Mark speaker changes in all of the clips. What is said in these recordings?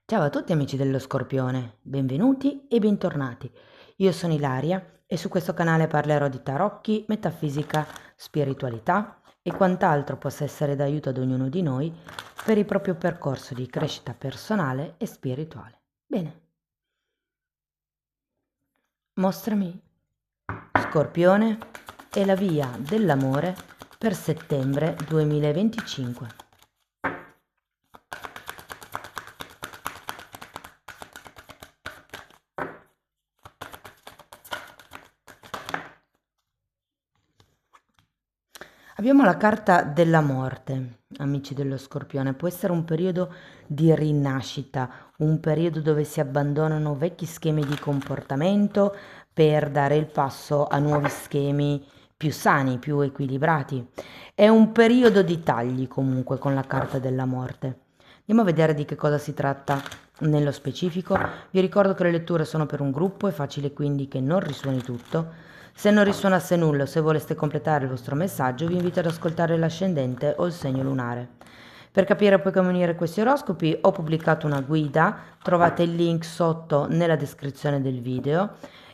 Speaker 1: Ciao a tutti amici dello Scorpione, benvenuti e bentornati. Io sono Ilaria e su questo canale parlerò di tarocchi, metafisica, spiritualità e quant'altro possa essere d'aiuto ad ognuno di noi per il proprio percorso di crescita personale e spirituale. Bene, mostrami, Scorpione, e la via dell'amore per settembre 2025. Abbiamo la carta della morte, amici dello Scorpione. Può essere un periodo di rinascita, un periodo dove si abbandonano vecchi schemi di comportamento per dare il passo a nuovi schemi più sani, più equilibrati. È un periodo di tagli comunque con la carta della morte. Andiamo a vedere di che cosa si tratta nello specifico. Vi ricordo che le letture sono per un gruppo, è facile quindi che non risuoni tutto. Se non risuonasse nulla o se voleste completare il vostro messaggio, vi invito ad ascoltare l'ascendente o il segno lunare. Per capire poi come unire questi oroscopi ho pubblicato una guida, trovate il link sotto nella descrizione del video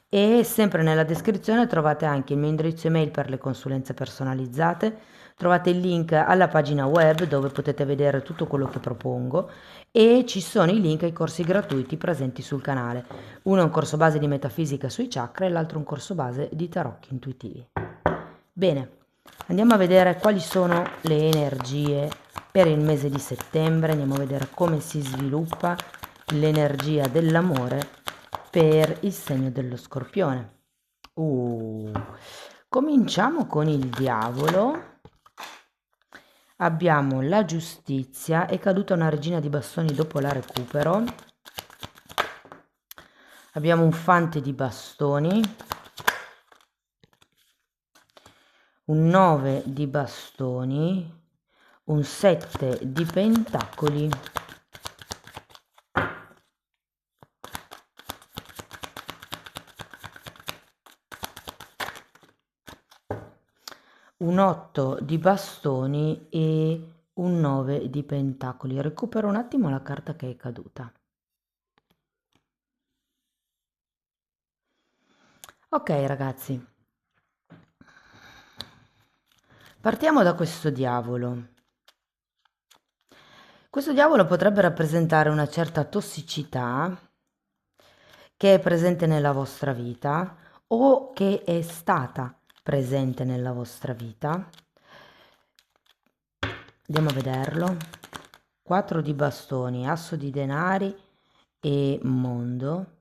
Speaker 1: e sempre nella descrizione trovate anche il mio indirizzo email per le consulenze personalizzate, trovate il link alla pagina web dove potete vedere tutto quello che propongo e ci sono i link ai corsi gratuiti presenti sul canale. Uno è un corso base di metafisica sui chakra e l'altro un corso base di tarocchi intuitivi. Bene, andiamo a vedere quali sono le energie per il mese di settembre, andiamo a vedere come si sviluppa l'energia dell'amore per il segno dello Scorpione. Cominciamo con il diavolo. Abbiamo la giustizia, è caduta una regina di bastoni dopo la recupero. Abbiamo un fante di bastoni, un 9 di bastoni, un 7 di pentacoli, un 8 di bastoni e un 9 di pentacoli. Recupero un attimo la carta che è caduta. Ok ragazzi, partiamo da questo diavolo. Questo diavolo potrebbe rappresentare una certa tossicità che è presente nella vostra vita o che è stata presente nella vostra vita. Andiamo a vederlo. 4 di bastoni, asso di denari e mondo.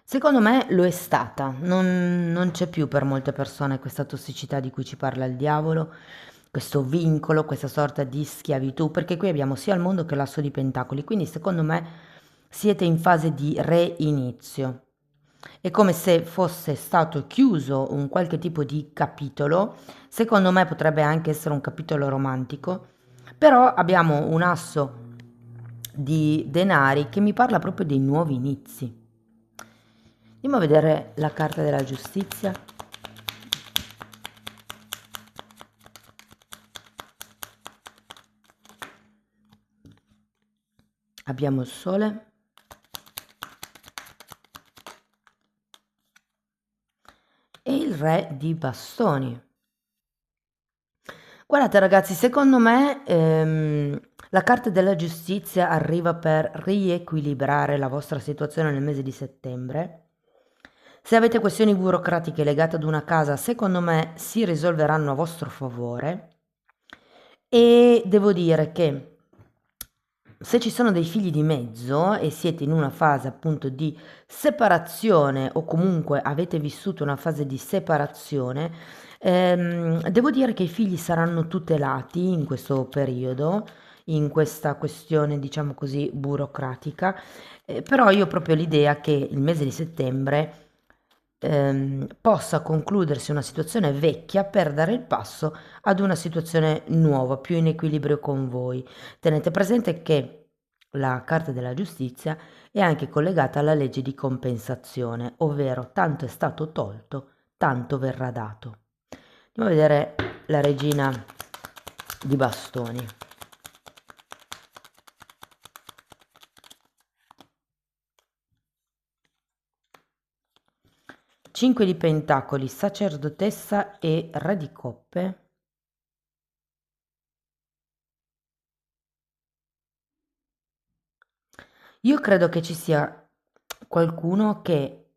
Speaker 1: Secondo me lo è stata, non c'è più per molte persone questa tossicità di cui ci parla il diavolo, questo vincolo, questa sorta di schiavitù, perché qui abbiamo sia il mondo che l'asso di pentacoli, quindi secondo me siete in fase di reinizio. È come se fosse stato chiuso un qualche tipo di capitolo, secondo me potrebbe anche essere un capitolo romantico, però abbiamo un asso di denari che mi parla proprio dei nuovi inizi. Andiamo a vedere la carta della giustizia. Abbiamo il sole. E il re di bastoni. Guardate ragazzi, secondo me la carta della giustizia arriva per riequilibrare la vostra situazione nel mese di settembre. Se avete questioni burocratiche legate ad una casa, secondo me si risolveranno a vostro favore. E devo dire che se ci sono dei figli di mezzo e siete in una fase appunto di separazione o comunque avete vissuto una fase di separazione, devo dire che i figli saranno tutelati in questo periodo, in questa questione diciamo così burocratica, però io ho proprio l'idea che il mese di settembre possa concludersi una situazione vecchia per dare il passo ad una situazione nuova, più in equilibrio con voi. Tenete presente che la carta della giustizia è anche collegata alla legge di compensazione, ovvero tanto è stato tolto, tanto verrà dato. Andiamo a vedere la regina di bastoni. 5 di pentacoli, sacerdotessa e re di coppe. Io credo che ci sia qualcuno che,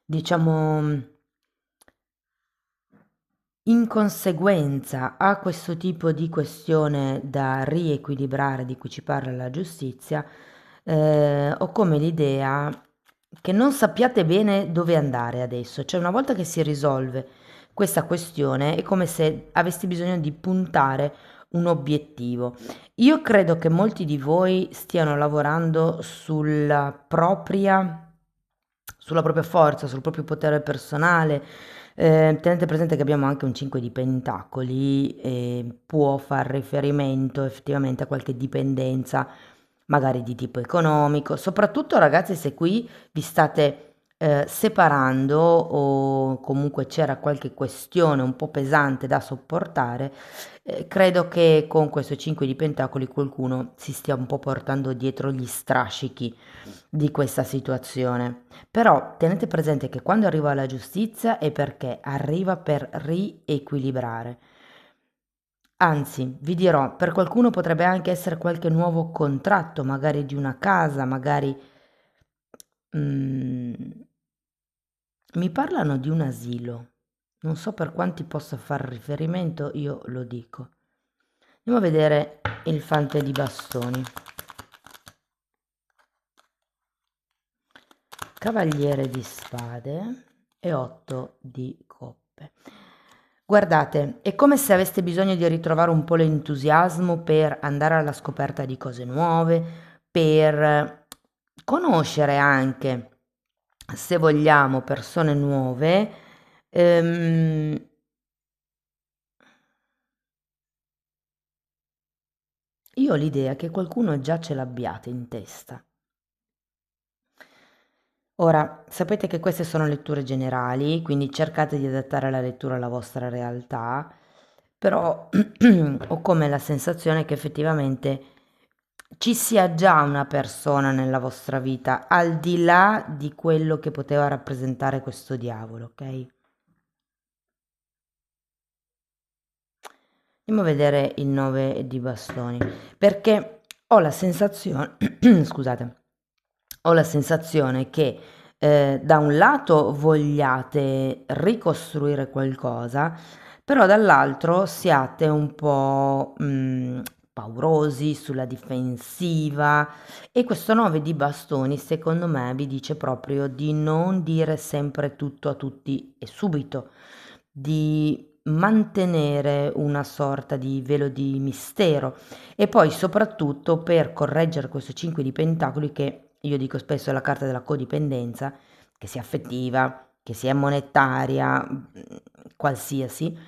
Speaker 1: diciamo, in conseguenza a questo tipo di questione da riequilibrare di cui ci parla la giustizia, ho come l'idea che non sappiate bene dove andare adesso. Cioè, una volta che si risolve questa questione, è come se avessi bisogno di puntare un obiettivo. Io credo che molti di voi stiano lavorando sulla propria forza, sul proprio potere personale. Tenete presente che abbiamo anche un 5 di pentacoli e può far riferimento effettivamente a qualche dipendenza, magari di tipo economico. Soprattutto ragazzi, se qui vi state separando o comunque c'era qualche questione un po' pesante da sopportare, credo che con questo 5 di pentacoli qualcuno si stia un po' portando dietro gli strascichi di questa situazione. Però tenete presente che quando arriva la giustizia è perché arriva per riequilibrare. Anzi, vi dirò, per qualcuno potrebbe anche essere qualche nuovo contratto, magari di una casa, magari mm, mi parlano di un asilo. Non so per quanti possa far riferimento, io lo dico. Andiamo a vedere il fante di bastoni. Cavaliere di spade e 8 di coppe. Guardate, è come se aveste bisogno di ritrovare un po' l'entusiasmo per andare alla scoperta di cose nuove, per conoscere anche, se vogliamo, persone nuove. Ehm, io ho l'idea che qualcuno già ce l'abbiate in testa. Ora, sapete che queste sono letture generali, quindi cercate di adattare la lettura alla vostra realtà, però ho come la sensazione che effettivamente ci sia già una persona nella vostra vita, al di là di quello che poteva rappresentare questo diavolo, ok? Andiamo a vedere il 9 di bastoni, perché ho la sensazione, scusate, ho la sensazione che da un lato vogliate ricostruire qualcosa, però dall'altro siate un po' paurosi, sulla difensiva, e questo 9 di bastoni secondo me vi dice proprio di non dire sempre tutto a tutti e subito, di mantenere una sorta di velo di mistero e poi soprattutto per correggere questo 5 di pentacoli, che io dico spesso è la carta della codipendenza, che sia affettiva, che sia monetaria, qualsiasi,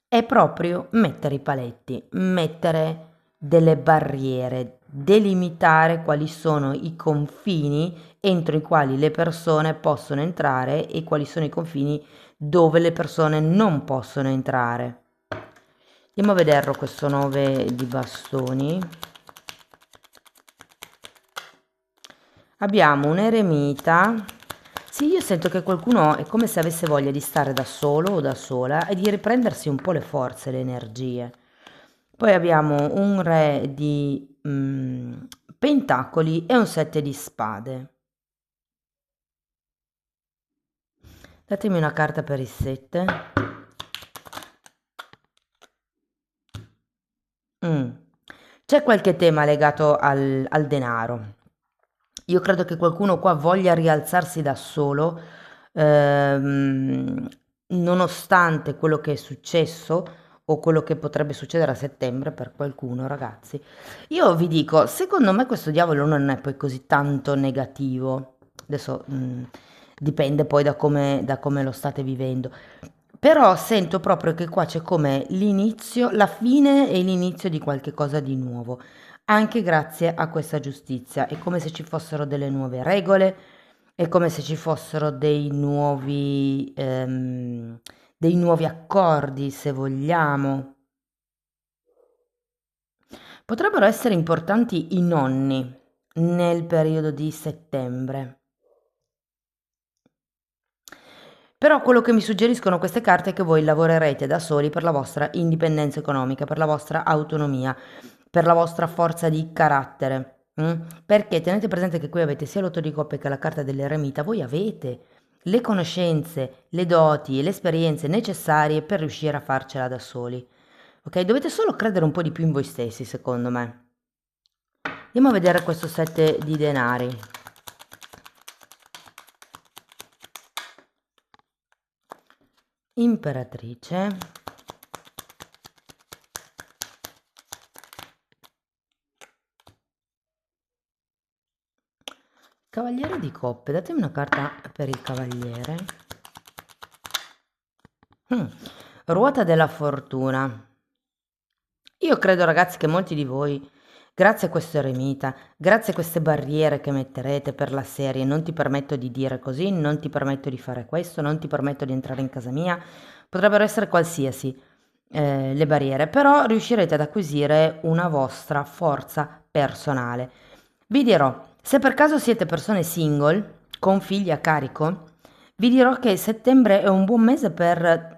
Speaker 1: è proprio mettere i paletti, mettere delle barriere, delimitare quali sono i confini entro i quali le persone possono entrare e quali sono i confini dove le persone non possono entrare. Andiamo a vederlo questo 9 di bastoni. Abbiamo un eremita. Sì, io sento che qualcuno è come se avesse voglia di stare da solo o da sola e di riprendersi un po' le forze, le energie. Poi abbiamo un re di pentacoli e un 7 di spade. Datemi una carta per il 7. Mm. C'è qualche tema legato al denaro. Io credo che qualcuno qua voglia rialzarsi da solo, ehm, nonostante quello che è successo o quello che potrebbe succedere a settembre per qualcuno, ragazzi. Io vi dico, secondo me questo diavolo non è poi così tanto negativo. Adesso dipende poi da come lo state vivendo. Però sento proprio che qua c'è come l'inizio, la fine e l'inizio di qualche cosa di nuovo, anche grazie a questa giustizia. È come se ci fossero delle nuove regole, è come se ci fossero dei nuovi accordi, se vogliamo. Potrebbero essere importanti i nonni nel periodo di settembre. Però quello che mi suggeriscono queste carte è che voi lavorerete da soli per la vostra indipendenza economica, per la vostra autonomia, per la vostra forza di carattere. Perché tenete presente che qui avete sia l'otto di coppe che la carta dell'eremita, voi avete le conoscenze, le doti e le esperienze necessarie per riuscire a farcela da soli. Ok? Dovete solo credere un po' di più in voi stessi, secondo me. Andiamo a vedere questo 7 di denari. Imperatrice. Cavaliere di coppe, datemi una carta per il cavaliere. Ruota della fortuna. Io credo, ragazzi, che molti di voi, grazie a questo eremita, grazie a queste barriere che metterete per la serie, non ti permetto di dire così, non ti permetto di fare questo, non ti permetto di entrare in casa mia, potrebbero essere qualsiasi le barriere, però riuscirete ad acquisire una vostra forza personale. Vi dirò, se per caso siete persone single, con figli a carico, vi dirò che settembre è un buon mese per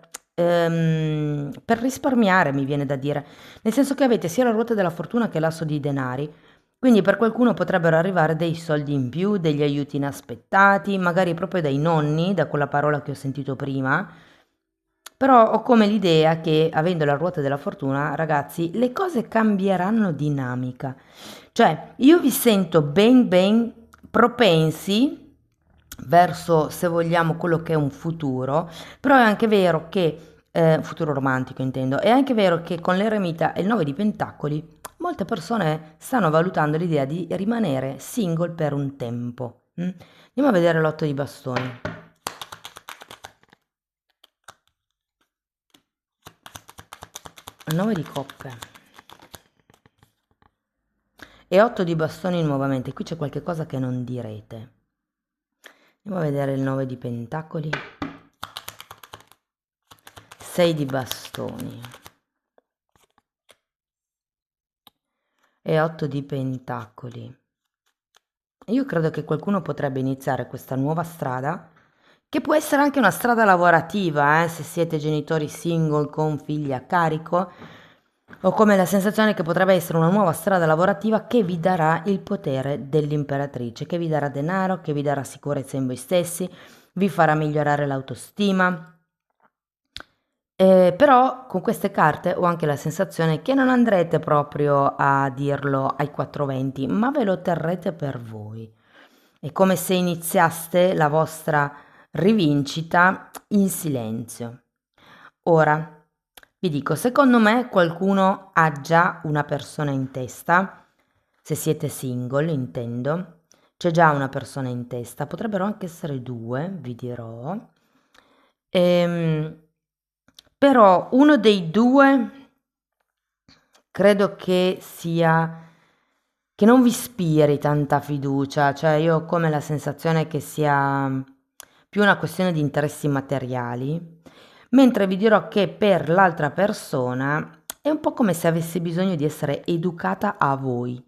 Speaker 1: risparmiare, mi viene da dire, nel senso che avete sia la ruota della fortuna che l'asso di denari, quindi per qualcuno potrebbero arrivare dei soldi in più, degli aiuti inaspettati, magari proprio dai nonni, da quella parola che ho sentito prima, però ho come l'idea che avendo la ruota della fortuna, ragazzi, le cose cambieranno dinamica. Cioè, io vi sento ben propensi verso, se vogliamo, quello che è un futuro, però è anche vero che, futuro romantico intendo, è anche vero che con l'eremita e il 9 di pentacoli, molte persone stanno valutando l'idea di rimanere single per un tempo. Andiamo a vedere l'otto di bastoni. Il 9 di coppe. E 8 di bastoni nuovamente. Qui c'è qualche cosa che non direte. Andiamo a vedere il 9 di pentacoli. 6 di bastoni. E 8 di pentacoli. Io credo che qualcuno potrebbe iniziare questa nuova strada, che può essere anche una strada lavorativa, se siete genitori single con figli a carico, ho come la sensazione che potrebbe essere una nuova strada lavorativa che vi darà il potere dell'imperatrice, che vi darà denaro, che vi darà sicurezza in voi stessi, vi farà migliorare l'autostima. Però con queste carte ho anche la sensazione che non andrete proprio a dirlo ai 420, ma ve lo terrete per voi. È come se iniziaste la vostra rivincita in silenzio. Ora, vi dico, secondo me qualcuno ha già una persona in testa, se siete single intendo, c'è già una persona in testa, potrebbero anche essere due, vi dirò. Però uno dei due credo che sia che non vi ispiri tanta fiducia, cioè io ho come la sensazione che sia più una questione di interessi materiali, mentre vi dirò che per l'altra persona è un po' come se avesse bisogno di essere educata a voi,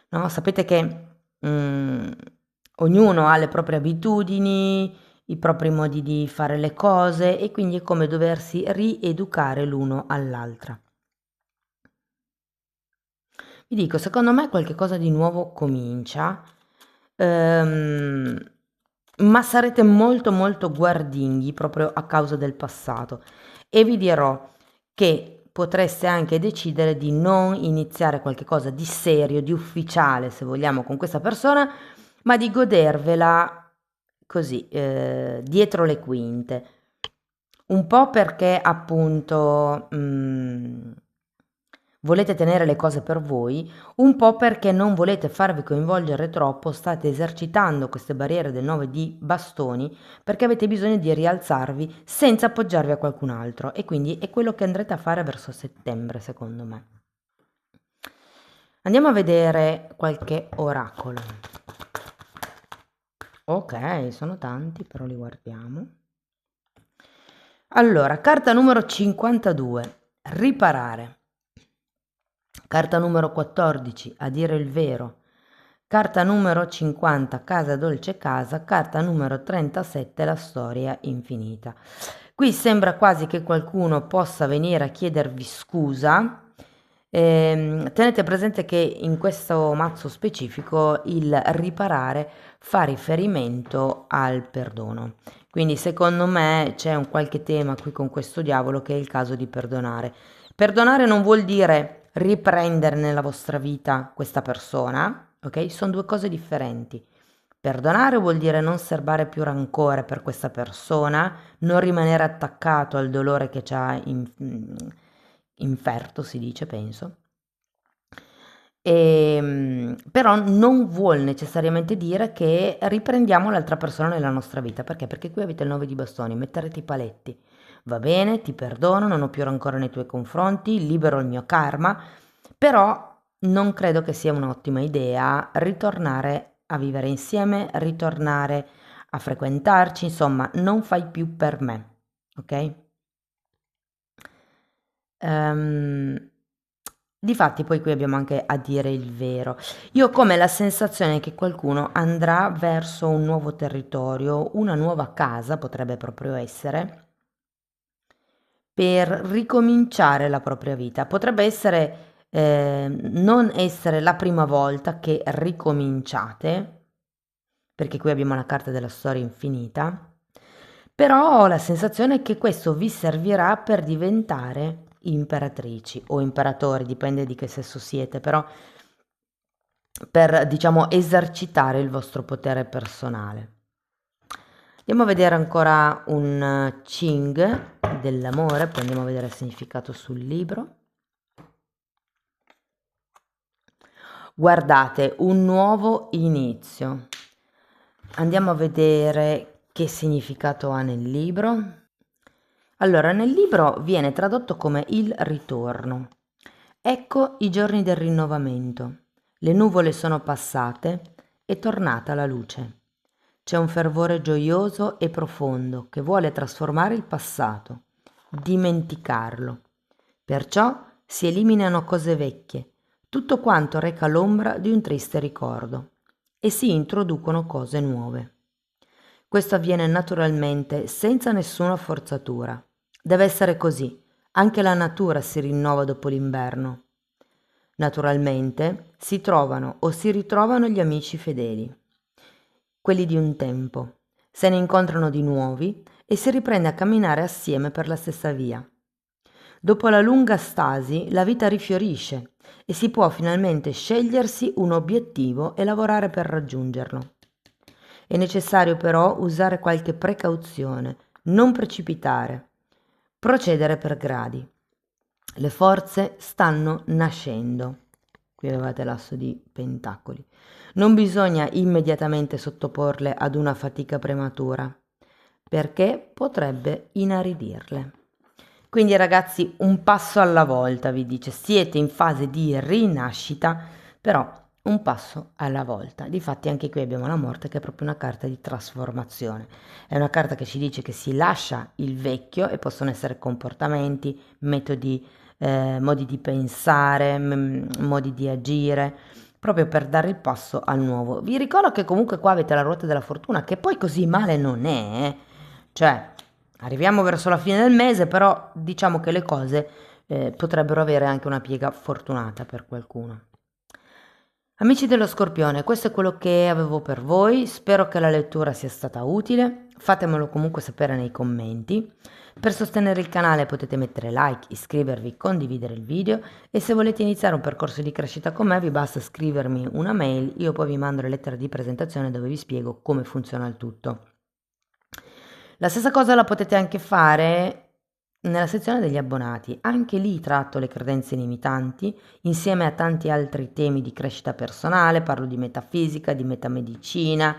Speaker 1: no? Sapete che ognuno ha le proprie abitudini, i propri modi di fare le cose e quindi è come doversi rieducare l'uno all'altra. Vi dico, secondo me qualche cosa di nuovo comincia, ma sarete molto guardinghi proprio a causa del passato e vi dirò che potreste anche decidere di non iniziare qualche cosa di serio, di ufficiale, se vogliamo, con questa persona, ma di godervela così, dietro le quinte. Un po' perché appunto volete tenere le cose per voi, un po' perché non volete farvi coinvolgere troppo, state esercitando queste barriere del 9 di bastoni perché avete bisogno di rialzarvi senza appoggiarvi a qualcun altro e quindi è quello che andrete a fare verso settembre, secondo me. Andiamo a vedere qualche oracolo. Ok, sono tanti, però li guardiamo. Allora, carta numero 52, riparare. Carta numero 14, a dire il vero. Carta numero 50, Casa Dolce Casa, carta numero 37, La storia infinita. Qui sembra quasi che qualcuno possa venire a chiedervi scusa. Tenete presente che in questo mazzo specifico il riparare fa riferimento al perdono. Quindi secondo me c'è un qualche tema qui con questo diavolo che è il caso di perdonare. Perdonare non vuol dire riprendere nella vostra vita questa persona, ok? Sono due cose differenti. Perdonare vuol dire non serbare più rancore per questa persona, non rimanere attaccato al dolore che ci ha inferto, si dice, penso. Però non vuol necessariamente dire che riprendiamo l'altra persona nella nostra vita. Perché? Perché qui avete il 9 di bastoni, metterete i paletti. Va bene, ti perdono, non ho più rancore nei tuoi confronti, libero il mio karma, però non credo che sia un'ottima idea ritornare a vivere insieme, ritornare a frequentarci, insomma, non fai più per me, ok? Difatti poi qui abbiamo anche a dire il vero. Io ho come la sensazione che qualcuno andrà verso un nuovo territorio, una nuova casa potrebbe proprio essere, per ricominciare la propria vita. Potrebbe essere non essere la prima volta che ricominciate, perché qui abbiamo la carta della storia infinita, però ho la sensazione che questo vi servirà per diventare imperatrici o imperatori, dipende di che sesso siete, però per, diciamo, esercitare il vostro potere personale. Andiamo a vedere ancora un Ching dell'amore, poi andiamo a vedere il significato sul libro. Guardate, un nuovo inizio. Andiamo a vedere che significato ha nel libro. Allora, nel libro viene tradotto come il ritorno. Ecco i giorni del rinnovamento. Le nuvole sono passate, è tornata la luce. C'è un fervore gioioso e profondo che vuole trasformare il passato, dimenticarlo. Perciò si eliminano cose vecchie, tutto quanto reca l'ombra di un triste ricordo, e si introducono cose nuove. Questo avviene naturalmente, senza nessuna forzatura. Deve essere così. Anche la natura si rinnova dopo l'inverno. Naturalmente si trovano o si ritrovano gli amici fedeli, quelli di un tempo. Se ne incontrano di nuovi e si riprende a camminare assieme per la stessa via. Dopo la lunga stasi, la vita rifiorisce e si può finalmente scegliersi un obiettivo e lavorare per raggiungerlo. È necessario però usare qualche precauzione, non precipitare, procedere per gradi. Le forze stanno nascendo. Qui avevate l'asso di pentacoli. Non bisogna immediatamente sottoporle ad una fatica prematura, perché potrebbe inaridirle. Quindi ragazzi, un passo alla volta, vi dice, siete in fase di rinascita, però un passo alla volta. Difatti anche qui abbiamo la morte, che è proprio una carta di trasformazione. È una carta che ci dice che si lascia il vecchio e possono essere comportamenti, metodi, modi di pensare, modi di agire, proprio per dare il passo al nuovo. Vi ricordo che comunque qua avete la ruota della fortuna, che poi così male non è, cioè arriviamo verso la fine del mese, però diciamo che le cose potrebbero avere anche una piega fortunata per qualcuno. Amici dello Scorpione, questo è quello che avevo per voi, spero che la lettura sia stata utile, fatemelo comunque sapere nei commenti. Per sostenere il canale potete mettere like, iscrivervi, condividere il video e se volete iniziare un percorso di crescita con me vi basta scrivermi una mail, io poi vi mando la lettera di presentazione dove vi spiego come funziona il tutto. La stessa cosa la potete anche fare nella sezione degli abbonati, anche lì tratto le credenze limitanti insieme a tanti altri temi di crescita personale, parlo di metafisica, di metamedicina,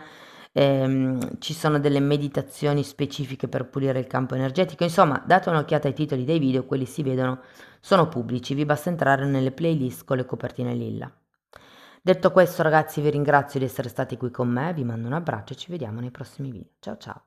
Speaker 1: ci sono delle meditazioni specifiche per pulire il campo energetico, insomma date un'occhiata ai titoli dei video, quelli si vedono, sono pubblici, vi basta entrare nelle playlist con le copertine lilla. Detto questo ragazzi vi ringrazio di essere stati qui con me, vi mando un abbraccio e ci vediamo nei prossimi video, ciao ciao!